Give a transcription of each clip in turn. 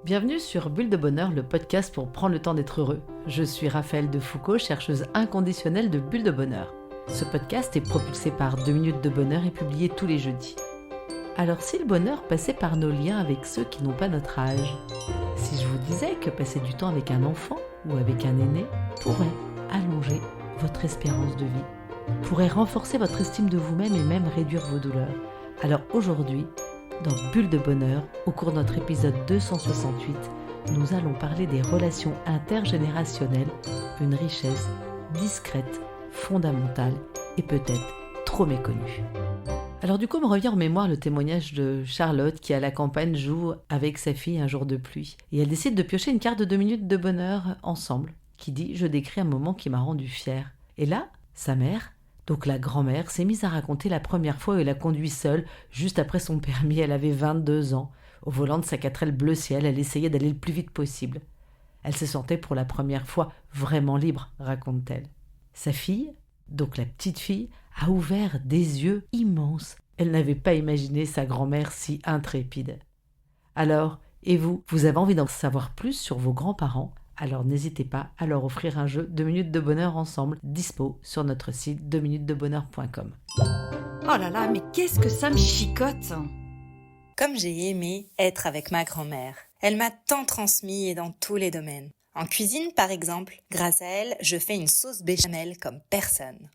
Bienvenue sur Bulle de Bonheur, le podcast pour prendre le temps d'être heureux. Je suis Raphaëlle de Foucault, chercheuse inconditionnelle de Bulle de Bonheur. Ce podcast est propulsé par 2 minutes de bonheur et publié tous les jeudis. Alors si le bonheur passait par nos liens avec ceux qui n'ont pas notre âge, si je vous disais que passer du temps avec un enfant ou avec un aîné pourrait allonger votre espérance de vie, pourrait renforcer votre estime de vous-même et même réduire vos douleurs. Alors aujourd'hui, dans Bulle de Bonheur, au cours de notre épisode 268, nous allons parler des relations intergénérationnelles, une richesse discrète, fondamentale et peut-être trop méconnue. Alors du coup me revient en mémoire le témoignage de Charlotte qui à la campagne joue avec sa fille un jour de pluie. Et elle décide de piocher une carte de 2 minutes de bonheur ensemble, qui dit « Je décris un moment qui m'a rendu fière ». Et là, sa mère, donc la grand-mère, s'est mise à raconter la première fois où elle a conduit seule, juste après son permis, elle avait 22 ans. Au volant de sa 4L bleu ciel, elle essayait d'aller le plus vite possible. Elle se sentait pour la première fois vraiment libre, raconte-t-elle. Sa fille, donc la petite fille, a ouvert des yeux immenses. Elle n'avait pas imaginé sa grand-mère si intrépide. Alors, et vous avez envie d'en savoir plus sur vos grands-parents ? Alors n'hésitez pas à leur offrir un jeu 2 minutes de bonheur ensemble, dispo sur notre site 2minutesdebonheur.com. Oh là là, mais qu'est-ce que ça me chicote! Comme j'ai aimé être avec ma grand-mère. Elle m'a tant transmis et dans tous les domaines. En cuisine, par exemple, grâce à elle, je fais une sauce béchamel comme personne.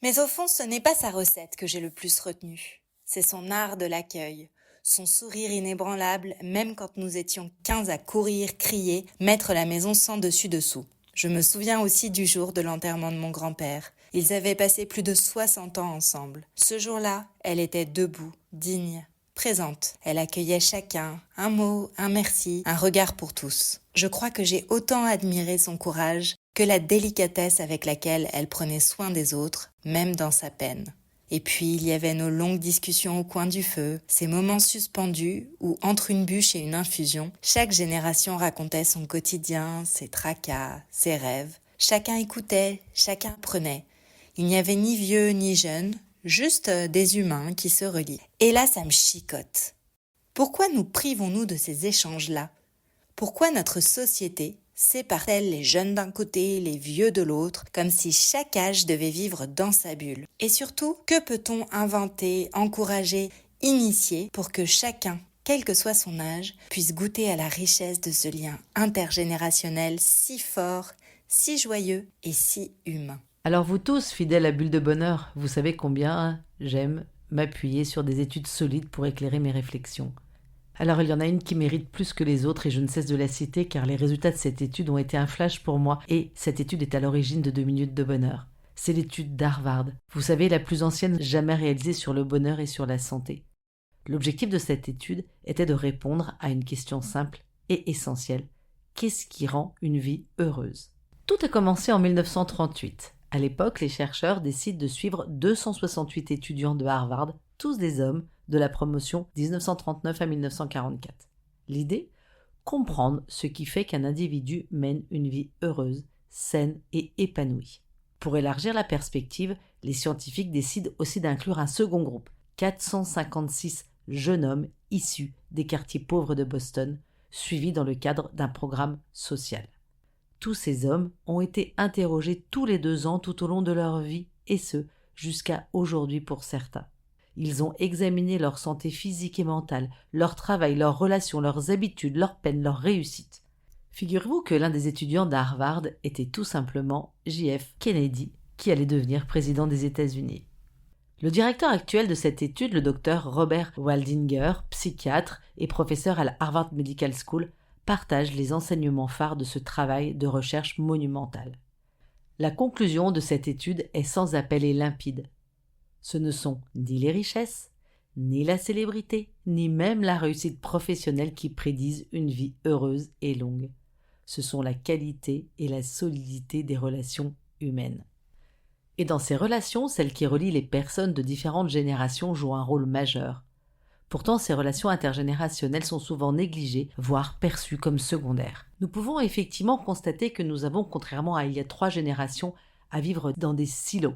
Mais au fond, ce n'est pas sa recette que j'ai le plus retenue. C'est son art de l'accueil. Son sourire inébranlable, même quand nous étions 15 à courir, crier, mettre la maison sans dessus-dessous. Je me souviens aussi du jour de l'enterrement de mon grand-père. Ils avaient passé plus de 60 ans ensemble. Ce jour-là, elle était debout, digne, présente. Elle accueillait chacun, un mot, un merci, un regard pour tous. Je crois que j'ai autant admiré son courage que la délicatesse avec laquelle elle prenait soin des autres, même dans sa peine. Et puis, il y avait nos longues discussions au coin du feu, ces moments suspendus où, entre une bûche et une infusion, chaque génération racontait son quotidien, ses tracas, ses rêves. Chacun écoutait, chacun prenait. Il n'y avait ni vieux ni jeunes, juste des humains qui se relient. Et là, ça me chicote. Pourquoi nous privons-nous de ces échanges-là ? Pourquoi notre société sépare-t-elle les jeunes d'un côté, les vieux de l'autre, comme si chaque âge devait vivre dans sa bulle? Et surtout, que peut-on inventer, encourager, initier pour que chacun, quel que soit son âge, puisse goûter à la richesse de ce lien intergénérationnel si fort, si joyeux et si humain? Alors vous tous, fidèles à Bulle de Bonheur, vous savez combien j'aime m'appuyer sur des études solides pour éclairer mes réflexions. Alors il y en a une qui mérite plus que les autres et je ne cesse de la citer car les résultats de cette étude ont été un flash pour moi et cette étude est à l'origine de 2 minutes de bonheur. C'est l'étude d'Harvard. Vous savez, la plus ancienne jamais réalisée sur le bonheur et sur la santé. L'objectif de cette étude était de répondre à une question simple et essentielle. Qu'est-ce qui rend une vie heureuse ? Tout a commencé en 1938. À l'époque, les chercheurs décident de suivre 268 étudiants de Harvard, tous des hommes, de la promotion 1939 à 1944. L'idée ? Comprendre ce qui fait qu'un individu mène une vie heureuse, saine et épanouie. Pour élargir la perspective, les scientifiques décident aussi d'inclure un second groupe, 456 jeunes hommes issus des quartiers pauvres de Boston, suivis dans le cadre d'un programme social. Tous ces hommes ont été interrogés tous les 2 ans tout au long de leur vie, et ce, jusqu'à aujourd'hui pour certains. Ils ont examiné leur santé physique et mentale, leur travail, leurs relations, leurs habitudes, leurs peines, leurs réussites. Figurez-vous que l'un des étudiants d'Harvard était tout simplement J.F. Kennedy, qui allait devenir président des États-Unis. Le directeur actuel de cette étude, le docteur Robert Waldinger, psychiatre et professeur à la Harvard Medical School, partage les enseignements phares de ce travail de recherche monumental. La conclusion de cette étude est sans appel et limpide. Ce ne sont ni les richesses, ni la célébrité, ni même la réussite professionnelle qui prédisent une vie heureuse et longue. Ce sont la qualité et la solidité des relations humaines. Et dans ces relations, celles qui relient les personnes de différentes générations jouent un rôle majeur. Pourtant, ces relations intergénérationnelles sont souvent négligées, voire perçues comme secondaires. Nous pouvons effectivement constater que nous avons, contrairement à il y a 3 générations, à vivre dans des silos.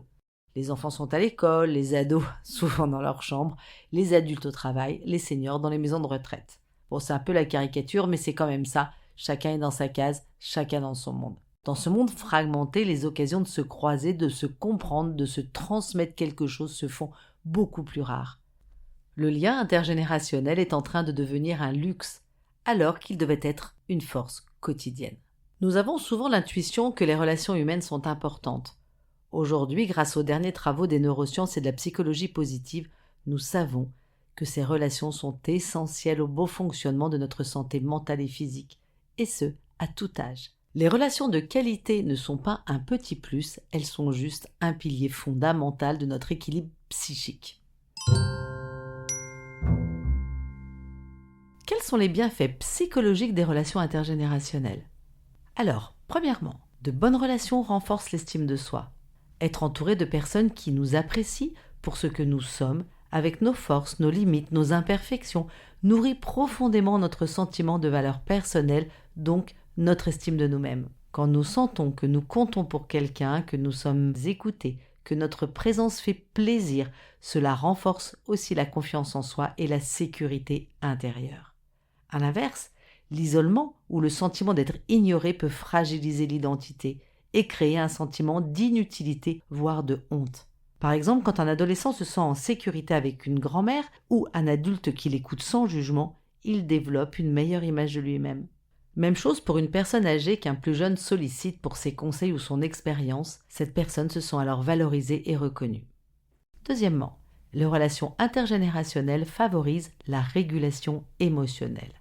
Les enfants sont à l'école, les ados souvent dans leur chambre, les adultes au travail, les seniors dans les maisons de retraite. Bon, c'est un peu la caricature, mais c'est quand même ça. Chacun est dans sa case, chacun dans son monde. Dans ce monde fragmenté, les occasions de se croiser, de se comprendre, de se transmettre quelque chose se font beaucoup plus rares. Le lien intergénérationnel est en train de devenir un luxe, alors qu'il devait être une force quotidienne. Nous avons souvent l'intuition que les relations humaines sont importantes. Aujourd'hui, grâce aux derniers travaux des neurosciences et de la psychologie positive, nous savons que ces relations sont essentielles au bon fonctionnement de notre santé mentale et physique, et ce, à tout âge. Les relations de qualité ne sont pas un petit plus, elles sont juste un pilier fondamental de notre équilibre psychique. Quels sont les bienfaits psychologiques des relations intergénérationnelles ? Alors, premièrement, de bonnes relations renforcent l'estime de soi. Être entouré de personnes qui nous apprécient pour ce que nous sommes, avec nos forces, nos limites, nos imperfections, nourrit profondément notre sentiment de valeur personnelle, donc notre estime de nous-mêmes. Quand nous sentons que nous comptons pour quelqu'un, que nous sommes écoutés, que notre présence fait plaisir, cela renforce aussi la confiance en soi et la sécurité intérieure. À l'inverse, l'isolement ou le sentiment d'être ignoré peut fragiliser l'identité et créer un sentiment d'inutilité, voire de honte. Par exemple, quand un adolescent se sent en sécurité avec une grand-mère ou un adulte qui l'écoute sans jugement, il développe une meilleure image de lui-même. Même chose pour une personne âgée qu'un plus jeune sollicite pour ses conseils ou son expérience, cette personne se sent alors valorisée et reconnue. Deuxièmement, les relations intergénérationnelles favorisent la régulation émotionnelle.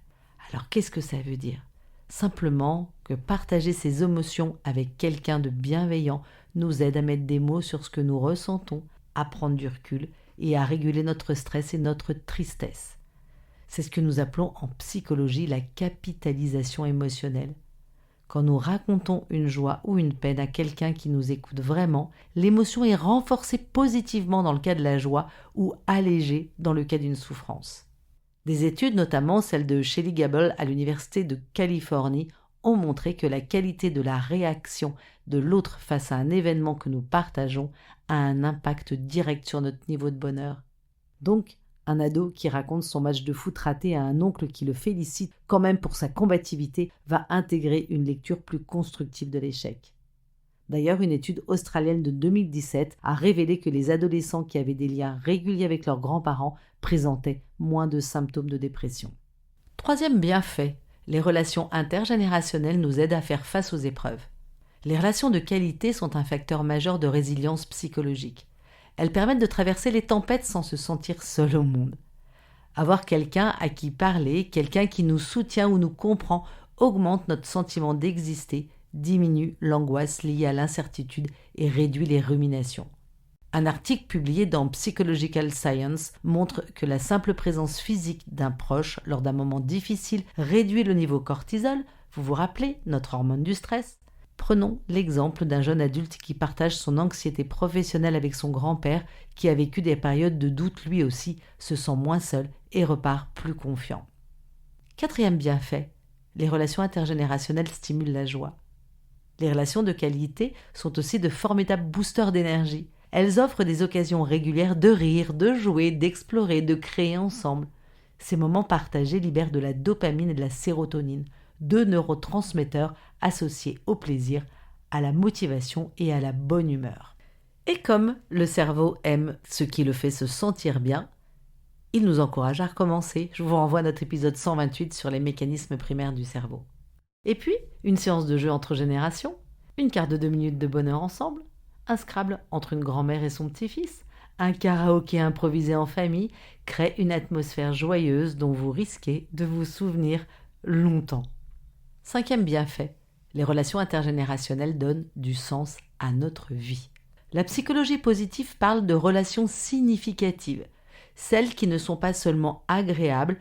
Alors qu'est-ce que ça veut dire ? Simplement que partager ses émotions avec quelqu'un de bienveillant nous aide à mettre des mots sur ce que nous ressentons, à prendre du recul et à réguler notre stress et notre tristesse. C'est ce que nous appelons en psychologie la capitalisation émotionnelle. Quand nous racontons une joie ou une peine à quelqu'un qui nous écoute vraiment, l'émotion est renforcée positivement dans le cas de la joie ou allégée dans le cas d'une souffrance. Des études, notamment celle de Shelley Gable à l'Université de Californie, ont montré que la qualité de la réaction de l'autre face à un événement que nous partageons a un impact direct sur notre niveau de bonheur. Donc, un ado qui raconte son match de foot raté à un oncle qui le félicite quand même pour sa combativité va intégrer une lecture plus constructive de l'échec. D'ailleurs, une étude australienne de 2017 a révélé que les adolescents qui avaient des liens réguliers avec leurs grands-parents présentaient moins de symptômes de dépression. Troisième bienfait, les relations intergénérationnelles nous aident à faire face aux épreuves. Les relations de qualité sont un facteur majeur de résilience psychologique. Elles permettent de traverser les tempêtes sans se sentir seul au monde. Avoir quelqu'un à qui parler, quelqu'un qui nous soutient ou nous comprend, augmente notre sentiment d'exister, diminue l'angoisse liée à l'incertitude et réduit les ruminations. Un article publié dans Psychological Science montre que la simple présence physique d'un proche lors d'un moment difficile réduit le niveau cortisol, vous vous rappelez, notre hormone du stress ? Prenons l'exemple d'un jeune adulte qui partage son anxiété professionnelle avec son grand-père qui a vécu des périodes de doute lui aussi, se sent moins seul et repart plus confiant. Quatrième bienfait, les relations intergénérationnelles stimulent la joie. Les relations de qualité sont aussi de formidables boosters d'énergie. Elles offrent des occasions régulières de rire, de jouer, d'explorer, de créer ensemble. Ces moments partagés libèrent de la dopamine et de la sérotonine, deux neurotransmetteurs associés au plaisir, à la motivation et à la bonne humeur. Et comme le cerveau aime ce qui le fait se sentir bien, il nous encourage à recommencer. Je vous renvoie à notre épisode 128 sur les mécanismes primaires du cerveau. Et puis, une séance de jeu entre générations, une quart de 2 minutes de bonheur ensemble, un Scrabble entre une grand-mère et son petit-fils, un karaoké improvisé en famille crée une atmosphère joyeuse dont vous risquez de vous souvenir longtemps. Cinquième bienfait, les relations intergénérationnelles donnent du sens à notre vie. La psychologie positive parle de relations significatives, celles qui ne sont pas seulement agréables,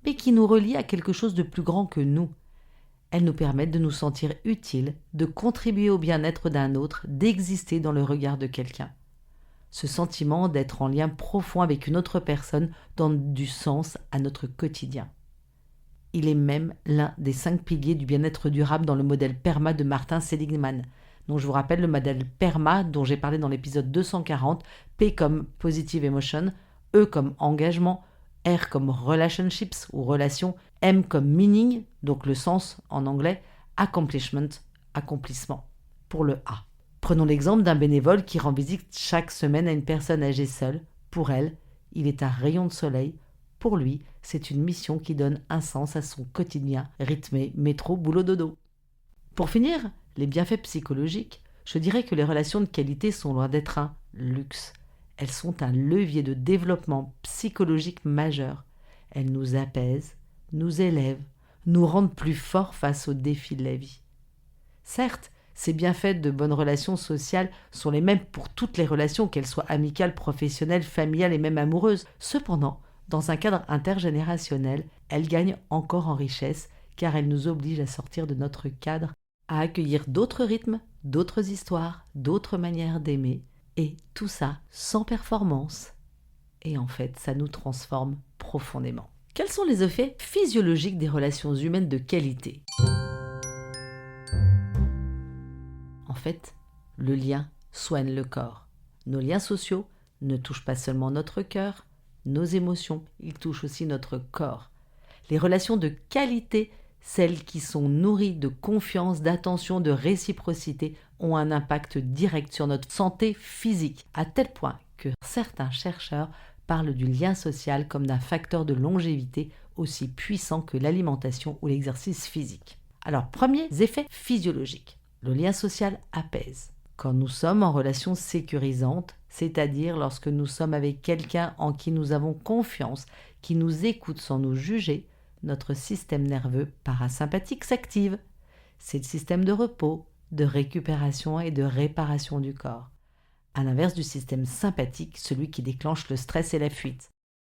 mais qui nous relient à quelque chose de plus grand que nous. Elles nous permettent de nous sentir utiles, de contribuer au bien-être d'un autre, d'exister dans le regard de quelqu'un. Ce sentiment d'être en lien profond avec une autre personne donne du sens à notre quotidien. Il est même l'un des 5 piliers du bien-être durable dans le modèle PERMA de Martin Seligman. Donc je vous rappelle le modèle PERMA dont j'ai parlé dans l'épisode 240, P comme Positive Emotion, E comme engagement, R comme relationships ou relations, M comme meaning, donc le sens en anglais, accomplishment, accomplissement, pour le A. Prenons l'exemple d'un bénévole qui rend visite chaque semaine à une personne âgée seule. Pour elle, il est un rayon de soleil. Pour lui, c'est une mission qui donne un sens à son quotidien rythmé métro, boulot, dodo. Pour finir, les bienfaits psychologiques, je dirais que les relations de qualité sont loin d'être un luxe. Elles sont un levier de développement psychologique majeur. Elles nous apaisent, nous élèvent, nous rendent plus forts face aux défis de la vie. Certes, ces bienfaits de bonnes relations sociales sont les mêmes pour toutes les relations, qu'elles soient amicales, professionnelles, familiales et même amoureuses. Cependant, dans un cadre intergénérationnel, elles gagnent encore en richesse car elles nous obligent à sortir de notre cadre, à accueillir d'autres rythmes, d'autres histoires, d'autres manières d'aimer, et tout ça sans performance. Et en fait, ça nous transforme profondément. Quels sont les effets physiologiques des relations humaines de qualité ? En fait, le lien soigne le corps. Nos liens sociaux ne touchent pas seulement notre cœur, nos émotions, ils touchent aussi notre corps. Les relations de qualité, celles qui sont nourries de confiance, d'attention, de réciprocité, ont un impact direct sur notre santé physique, à tel point que certains chercheurs parlent du lien social comme d'un facteur de longévité aussi puissant que l'alimentation ou l'exercice physique. Alors, premiers effets physiologiques. Le lien social apaise. Quand nous sommes en relation sécurisante, c'est-à-dire lorsque nous sommes avec quelqu'un en qui nous avons confiance, qui nous écoute sans nous juger, notre système nerveux parasympathique s'active. C'est le système de repos, de récupération et de réparation du corps. À l'inverse du système sympathique, celui qui déclenche le stress et la fuite.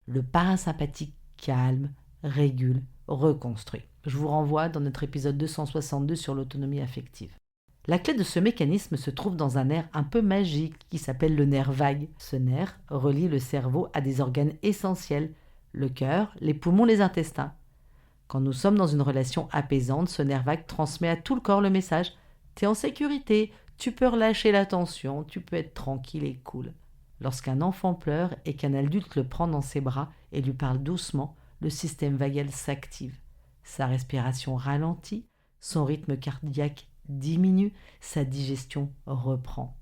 Le parasympathique calme, régule, reconstruit. Je vous renvoie dans notre épisode 262 sur l'autonomie affective. La clé de ce mécanisme se trouve dans un nerf un peu magique qui s'appelle le nerf vague. Ce nerf relie le cerveau à des organes essentiels, le cœur, les poumons, les intestins. Quand nous sommes dans une relation apaisante, ce nerf vague transmet à tout le corps le message « T'es en sécurité, tu peux relâcher la tension, tu peux être tranquille et cool ». Lorsqu'un enfant pleure et qu'un adulte le prend dans ses bras et lui parle doucement, le système vagal s'active. Sa respiration ralentit, son rythme cardiaque diminue, sa digestion reprend.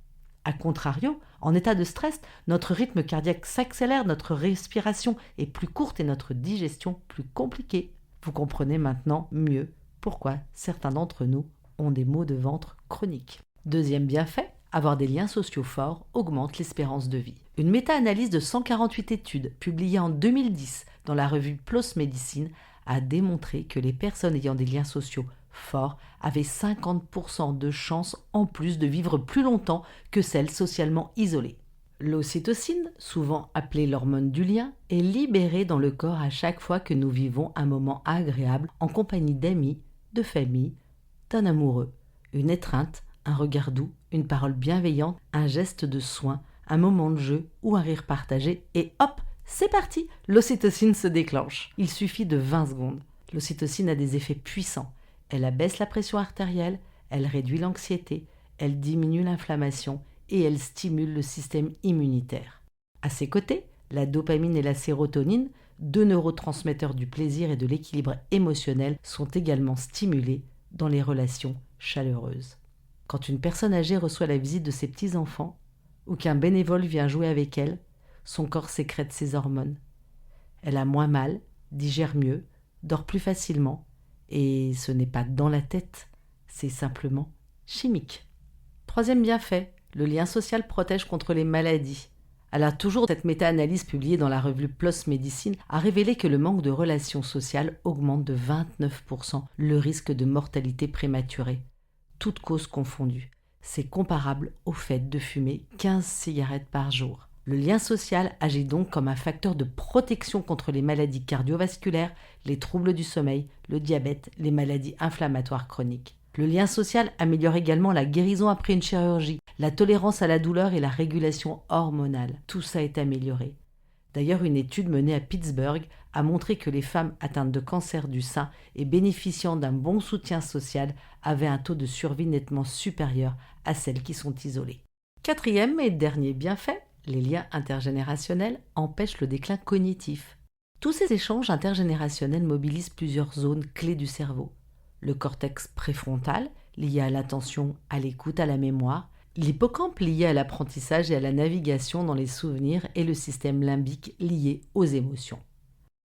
A contrario, en état de stress, notre rythme cardiaque s'accélère, notre respiration est plus courte et notre digestion plus compliquée. Vous comprenez maintenant mieux pourquoi certains d'entre nous ont des maux de ventre chroniques. Deuxième bienfait, avoir des liens sociaux forts augmente l'espérance de vie. Une méta-analyse de 148 études publiée en 2010 dans la revue PLOS Medicine a démontré que les personnes ayant des liens sociaux forts avaient 50% de chances en plus de vivre plus longtemps que celles socialement isolées. L'ocytocine, souvent appelée l'hormone du lien, est libérée dans le corps à chaque fois que nous vivons un moment agréable en compagnie d'amis, de famille, d'un amoureux, une étreinte, un regard doux, une parole bienveillante, un geste de soin, un moment de jeu ou un rire partagé et hop, c'est parti, l'ocytocine se déclenche. Il suffit de 20 secondes. L'ocytocine a des effets puissants. Elle abaisse la pression artérielle, elle réduit l'anxiété, elle diminue l'inflammation et elle stimule le système immunitaire. À ses côtés, la dopamine et la sérotonine, deux neurotransmetteurs du plaisir et de l'équilibre émotionnel, sont également stimulés dans les relations chaleureuses. Quand une personne âgée reçoit la visite de ses petits-enfants ou qu'un bénévole vient jouer avec elle, son corps sécrète ses hormones. Elle a moins mal, digère mieux, dort plus facilement et ce n'est pas dans la tête, c'est simplement chimique. Troisième bienfait, le lien social protège contre les maladies. Alors toujours, cette méta-analyse publiée dans la revue PLOS Medicine a révélé que le manque de relations sociales augmente de 29% le risque de mortalité prématurée, toutes causes confondues. C'est comparable au fait de fumer 15 cigarettes par jour. Le lien social agit donc comme un facteur de protection contre les maladies cardiovasculaires, les troubles du sommeil, le diabète, les maladies inflammatoires chroniques. Le lien social améliore également la guérison après une chirurgie, la tolérance à la douleur et la régulation hormonale. Tout ça est amélioré. D'ailleurs, une étude menée à Pittsburgh a montré que les femmes atteintes de cancer du sein et bénéficiant d'un bon soutien social avaient un taux de survie nettement supérieur à celles qui sont isolées. Quatrième et dernier bienfait, les liens intergénérationnels empêchent le déclin cognitif. Tous ces échanges intergénérationnels mobilisent plusieurs zones clés du cerveau. Le cortex préfrontal, lié à l'attention, à l'écoute, à la mémoire, l'hippocampe lié à l'apprentissage et à la navigation dans les souvenirs et le système limbique lié aux émotions.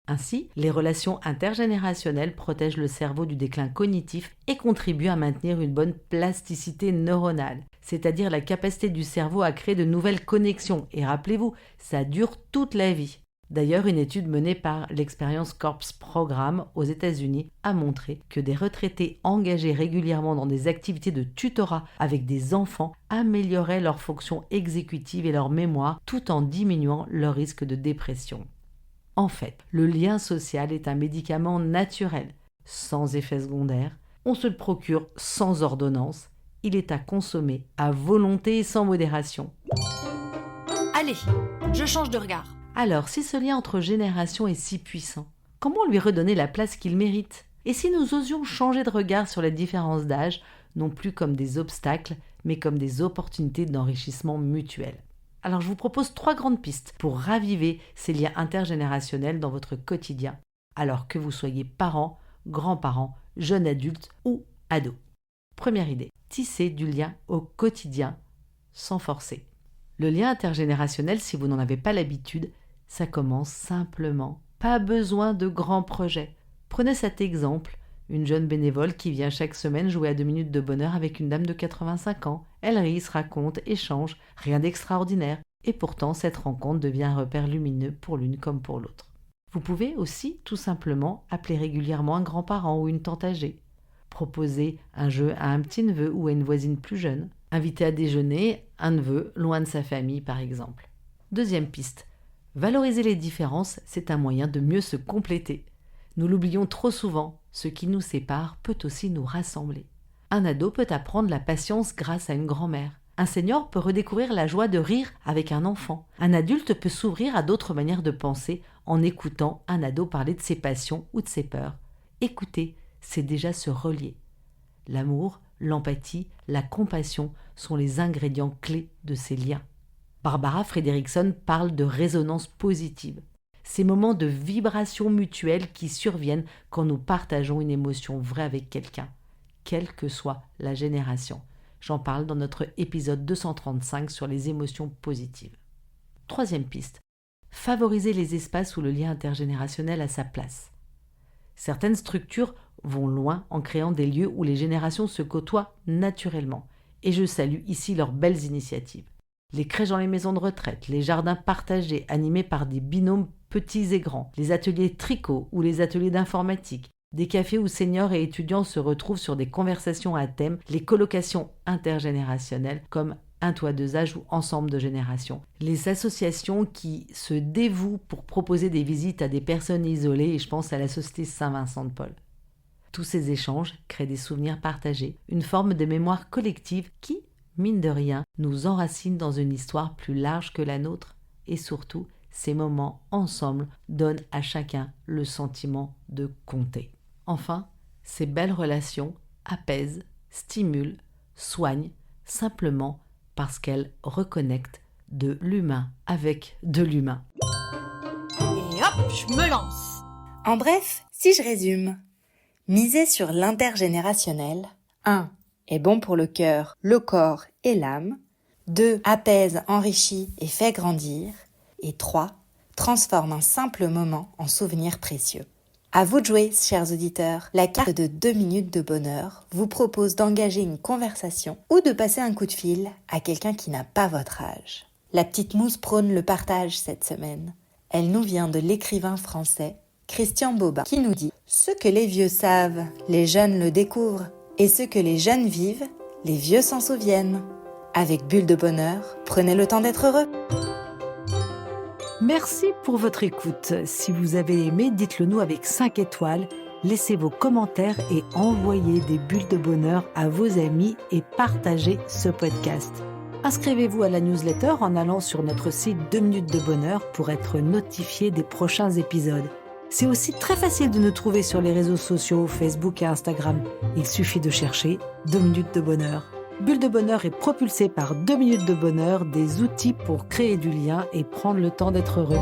Ainsi, les relations intergénérationnelles protègent le cerveau du déclin cognitif et contribuent à maintenir une bonne plasticité neuronale, c'est-à-dire la capacité du cerveau à créer de nouvelles connexions. Et rappelez-vous, ça dure toute la vie. D'ailleurs, une étude menée par l'Experience Corps Programme aux États-Unis a montré que des retraités engagés régulièrement dans des activités de tutorat avec des enfants amélioraient leur fonction exécutive et leur mémoire tout en diminuant leur risque de dépression. En fait, le lien social est un médicament naturel, sans effet secondaire. On se le procure sans ordonnance. Il est à consommer à volonté et sans modération. Allez, je change de regard. Alors, si ce lien entre générations est si puissant, comment lui redonner la place qu'il mérite ? Et si nous osions changer de regard sur les différences d'âge, non plus comme des obstacles, mais comme des opportunités d'enrichissement mutuel ? Alors je vous propose 3 grandes pistes pour raviver ces liens intergénérationnels dans votre quotidien, alors que vous soyez parents, grands-parents, jeunes adultes ou ados. Première idée, tisser du lien au quotidien sans forcer. Le lien intergénérationnel, si vous n'en avez pas l'habitude, ça commence simplement. Pas besoin de grands projets. Prenez cet exemple, une jeune bénévole qui vient chaque semaine jouer à 2 minutes de bonheur avec une dame de 85 ans. Elle rit, se raconte, échange, rien d'extraordinaire. Et pourtant, cette rencontre devient un repère lumineux pour l'une comme pour l'autre. Vous pouvez aussi, tout simplement, appeler régulièrement un grand-parent ou une tante âgée. Proposer un jeu à un petit-neveu ou à une voisine plus jeune. Inviter à déjeuner un neveu loin de sa famille, par exemple. Deuxième piste. Valoriser les différences, c'est un moyen de mieux se compléter. Nous l'oublions trop souvent, ce qui nous sépare peut aussi nous rassembler. Un ado peut apprendre la patience grâce à une grand-mère. Un senior peut redécouvrir la joie de rire avec un enfant. Un adulte peut s'ouvrir à d'autres manières de penser en écoutant un ado parler de ses passions ou de ses peurs. Écouter, c'est déjà se relier. L'amour, l'empathie, la compassion sont les ingrédients clés de ces liens. Barbara Fredrickson parle de résonance positive. Ces moments de vibration mutuelle qui surviennent quand nous partageons une émotion vraie avec quelqu'un, quelle que soit la génération. J'en parle dans notre épisode 235 sur les émotions positives. Troisième piste, favoriser les espaces où le lien intergénérationnel a sa place. Certaines structures vont loin en créant des lieux où les générations se côtoient naturellement. Et je salue ici leurs belles initiatives. Les crèches dans les maisons de retraite, les jardins partagés animés par des binômes petits et grands, les ateliers tricot ou les ateliers d'informatique, des cafés où seniors et étudiants se retrouvent sur des conversations à thème, les colocations intergénérationnelles comme un toit deux âges ou ensemble de générations, les associations qui se dévouent pour proposer des visites à des personnes isolées, et je pense à la Société Saint-Vincent-de-Paul. Tous ces échanges créent des souvenirs partagés, une forme de mémoire collective qui, mine de rien, nous enracine dans une histoire plus large que la nôtre. Et surtout, ces moments ensemble donnent à chacun le sentiment de compter. Enfin, ces belles relations apaisent, stimulent, soignent, simplement parce qu'elles reconnectent de l'humain avec de l'humain. Et hop, je me lance. En bref, si je résume, miser sur l'intergénérationnel, 1. Est bon pour le cœur, le corps et l'âme. 2. Apaise, enrichit et fait grandir. Et 3. Transforme un simple moment en souvenir précieux. À vous de jouer, chers auditeurs. La carte de 2 minutes de bonheur vous propose d'engager une conversation ou de passer un coup de fil à quelqu'un qui n'a pas votre âge. La petite mousse prône le partage cette semaine. Elle nous vient de l'écrivain français Christian Bobin qui nous dit « Ce que les vieux savent, les jeunes le découvrent. Et ce que les jeunes vivent, les vieux s'en souviennent. Avec Bulle de Bonheur, prenez le temps d'être heureux. » Merci pour votre écoute. Si vous avez aimé, dites-le nous avec 5 étoiles. Laissez vos commentaires et envoyez des bulles de bonheur à vos amis et partagez ce podcast. Inscrivez-vous à la newsletter en allant sur notre site 2 minutes de bonheur pour être notifié des prochains épisodes. C'est aussi très facile de nous trouver sur les réseaux sociaux, Facebook et Instagram. Il suffit de chercher 2 minutes de bonheur. Bulle de bonheur est propulsée par 2 minutes de bonheur, des outils pour créer du lien et prendre le temps d'être heureux.